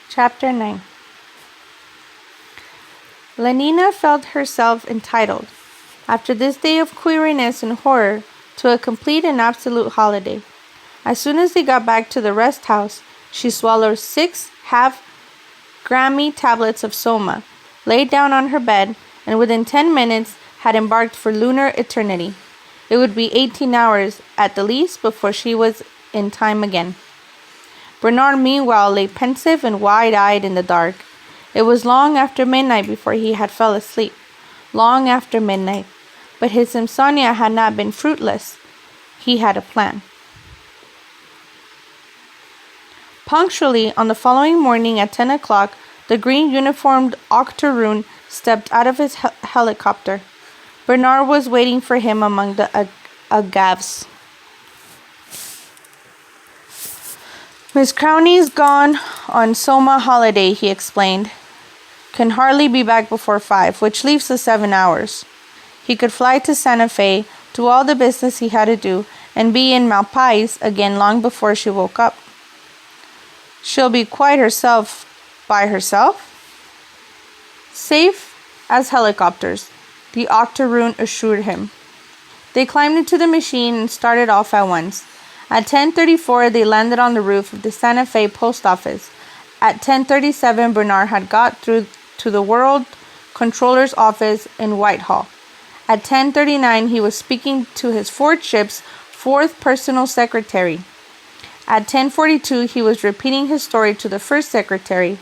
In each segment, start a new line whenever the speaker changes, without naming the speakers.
Chapter 9. Lenina felt herself entitled, after this day of queeriness and horror, to a complete and absolute holiday. As soon as they got back to the rest house, she swallowed 6 half-grammy tablets of soma, laid down on her bed, and within 10 minutes had embarked for lunar eternity. It would be 18 hours at the least before she was in time again. Bernard meanwhile lay pensive and wide-eyed in the dark. It was long after midnight before he had fell asleep. Long after midnight. But his insomnia had not been fruitless. He had a plan. Punctually on the following morning at 10 o'clock, the green-uniformed octoroon stepped out of his helicopter. Bernard was waiting for him among the agaves. Miss Crowney's gone on Soma holiday, he explained. Can hardly be back before 5, which leaves us 7 hours. He could fly to Santa Fe, do all the business he had to do, and be in Malpais again long before she woke up. She'll be quite herself by herself? Safe as helicopters, the octoroon assured him. They climbed into the machine and started off at once. At 10:34, they landed on the roof of the Santa Fe post office. At 10:37, Bernard had got through to the World Controller's office in Whitehall. At 10:39, he was speaking to his Fordship's 4th personal secretary. At 10:42, he was repeating his story to the first secretary.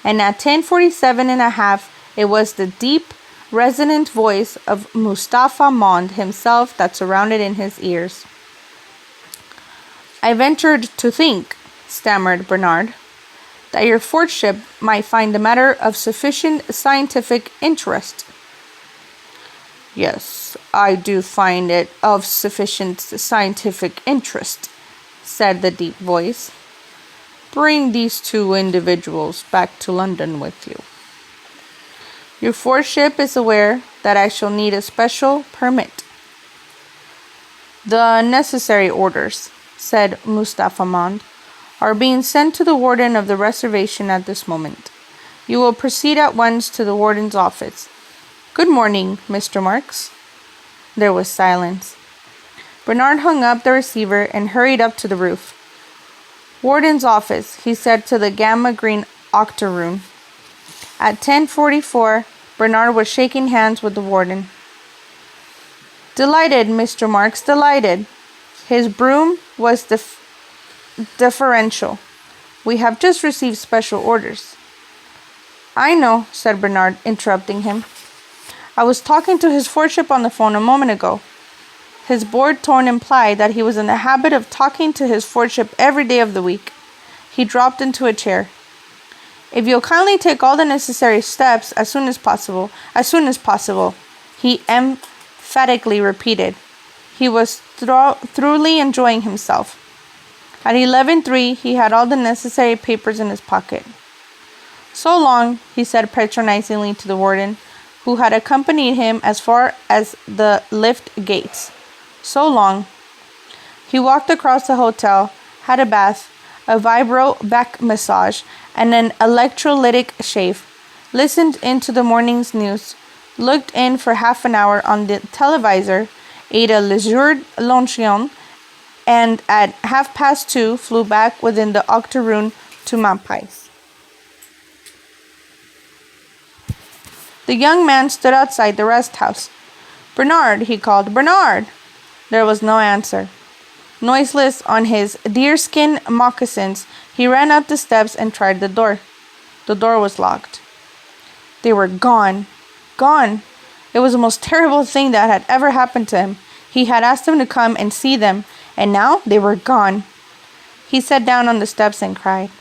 And at 10:47 and a half, it was the deep, resonant voice of Mustapha Mond himself that surrounded in his ears. I ventured to think, stammered Bernard, that your Fordship might find the matter of sufficient scientific interest. Yes, I do find it of sufficient scientific interest, said the deep voice. Bring these 2 individuals back to London with you. Your Fordship is aware that I shall need a special permit. The necessary orders, said Mustapha Mond, are being sent to the warden of the reservation at this moment. You will proceed at once to the warden's office. Good morning, Mr. Marks. There was silence. Bernard hung up the receiver and hurried up to the roof. Warden's office, he said to the gamma-green octoroon. At 10:44, Bernard was shaking hands with the warden. Delighted, Mr. Marks, delighted. His broom was deferential. We have just received special orders. I know, said Bernard, interrupting him. I was talking to his Fordship on the phone a moment ago. His bored tone implied that he was in the habit of talking to his Fordship every day of the week. He dropped into a chair. If you'll kindly take all the necessary steps as soon as possible, he emphatically repeated. He was thoroughly enjoying himself. At 11:03, he had all the necessary papers in his pocket. So long, he said patronizingly to the warden, who had accompanied him as far as the lift gates. So long. He walked across the hotel, had a bath, a vibro back massage, and an electrolytic shave, listened into the morning's news, looked in for half an hour on the televisor, ate a leisured luncheon, and at 2:30 flew back within the octoroon to Malpais. The young man stood outside the rest house. Bernard, he called. Bernard! There was no answer. Noiseless on his deerskin moccasins, he ran up the steps and tried the door. The door was locked. They were gone. Gone. It was the most terrible thing that had ever happened to him. He had asked them to come and see them, and now they were gone. He sat down on the steps and cried.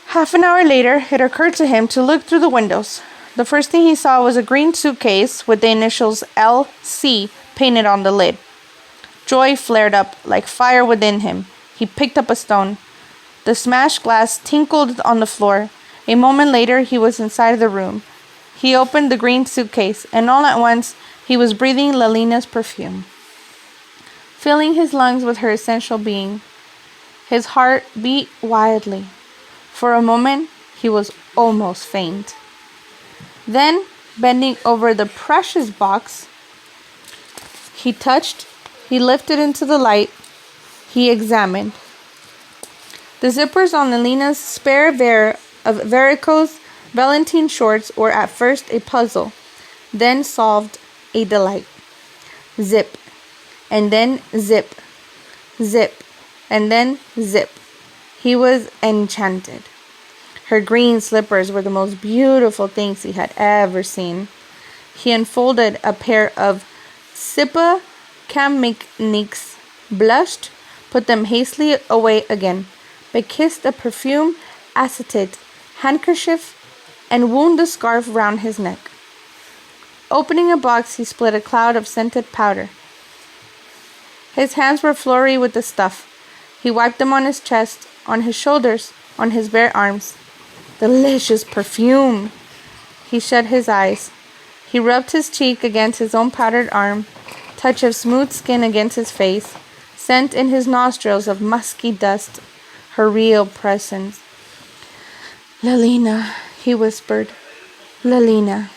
Half an hour later, it occurred to him to look through the windows. The first thing he saw was a green suitcase with the initials L.C. painted on the lid. Joy flared up like fire within him. He picked up a stone. The smashed glass tinkled on the floor. A moment later, he was inside the room. He opened the green suitcase, and all at once, he was breathing Lelina's perfume, filling his lungs with her essential being. His heart beat wildly. For a moment, he was almost faint. Then, bending over the precious box, he lifted into the light, he examined. The zippers on Lalena's spare pair of varicose velveteen shorts were at first a puzzle, then solved a delight. Zip, and then zip, zip, and then zip. He was enchanted. Her green slippers were the most beautiful things he had ever seen. He unfolded a pair of Sippa Kamikniks, blushed, put them hastily away again, but kissed a perfume acetate handkerchief and wound the scarf round his neck. Opening a box, he split a cloud of scented powder. His hands were flurry with the stuff. He wiped them on his chest, on his shoulders, on his bare arms. Delicious perfume! He shut his eyes. He rubbed his cheek against his own powdered arm, touch of smooth skin against his face, scent in his nostrils of musky dust, her real presence. Lalina, he whispered. Lalina.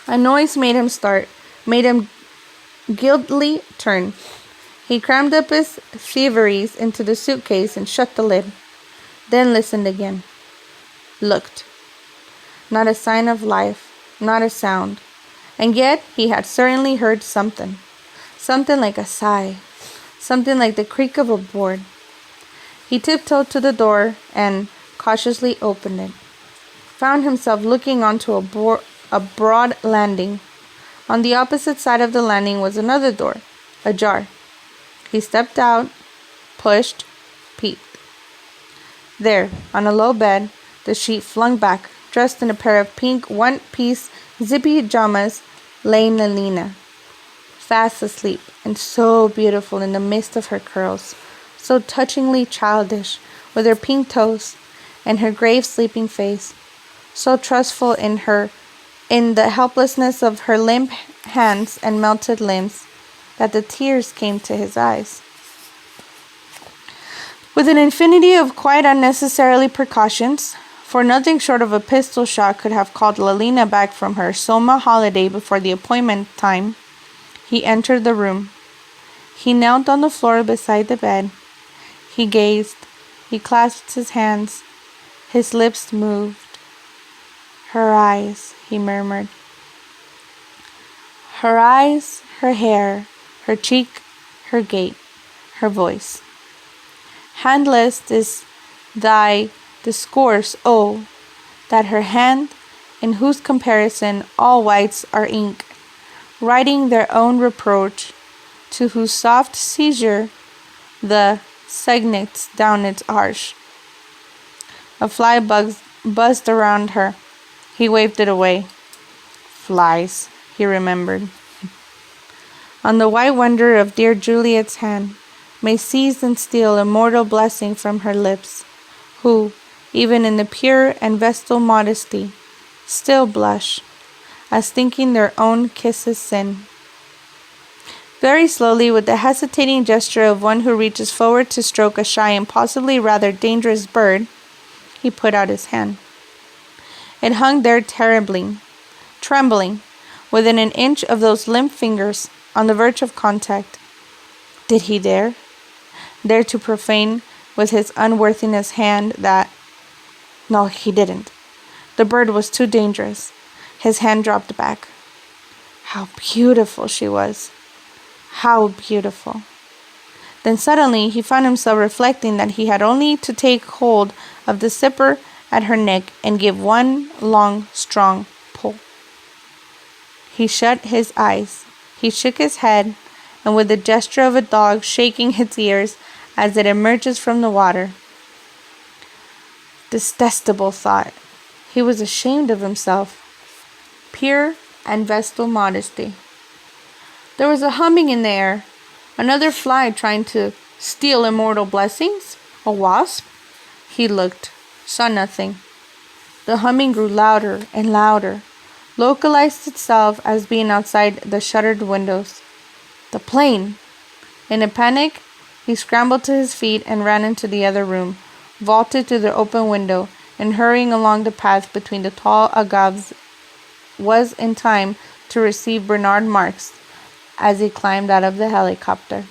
A noise made him start, made him guiltily turn. He crammed up his thieveries into the suitcase and shut the lid. Then listened again. Looked. Not a sign of life, not a sound. And yet he had certainly heard something. Something like a sigh. Something like the creak of a board. He tiptoed to the door and cautiously opened it. Found himself looking onto a broad landing. On the opposite side of the landing was another door, ajar. He stepped out, pushed, peeped. There, on a low bed, the sheet flung back, dressed in a pair of pink one-piece zippy pajamas, lay Lalina, fast asleep and so beautiful in the midst of her curls, so touchingly childish with her pink toes and her grave sleeping face, so trustful in the helplessness of her limp hands and melted limbs, that the tears came to his eyes. With an infinity of quite unnecessary precautions, for nothing short of a pistol shot could have called Lalina back from her Soma holiday before the appointed time, he entered the room. He knelt on the floor beside the bed. He gazed. He clasped his hands. His lips moved. Her eyes, he murmured. Her eyes, her hair, her cheek, her gait, her voice. Handless is thy discourse, oh, that her hand, in whose comparison all whites are ink, writing their own reproach, to whose soft seizure the signates down its arch. A fly buzzed around her. He waved it away. Flies, he remembered. On the white wonder of dear Juliet's hand, may seize and steal immortal blessing from her lips, who, even in the pure and vestal modesty, still blush, as thinking their own kisses sin. Very slowly, with the hesitating gesture of one who reaches forward to stroke a shy and possibly rather dangerous bird, he put out his hand. It hung there trembling, within an inch of those limp fingers, on the verge of contact. Did he dare? Dare to profane with his unworthiness hand that... No, he didn't. The bird was too dangerous. His hand dropped back. How beautiful she was. How beautiful. Then suddenly he found himself reflecting that he had only to take hold of the zipper at her neck and give one long, strong pull. He shut his eyes. He shook his head, and with the gesture of a dog shaking its ears as it emerges from the water. Detestable thought. He was ashamed of himself. Pure and vestal modesty. There was a humming in the air. Another fly trying to steal immortal blessings? A wasp? He looked, saw nothing. The humming grew louder and louder, localized itself as being outside the shuttered windows. The plane! In a panic, he scrambled to his feet and ran into the other room, vaulted through the open window, and hurrying along the path between the tall agaves was in time to receive Bernard Marx as he climbed out of the helicopter.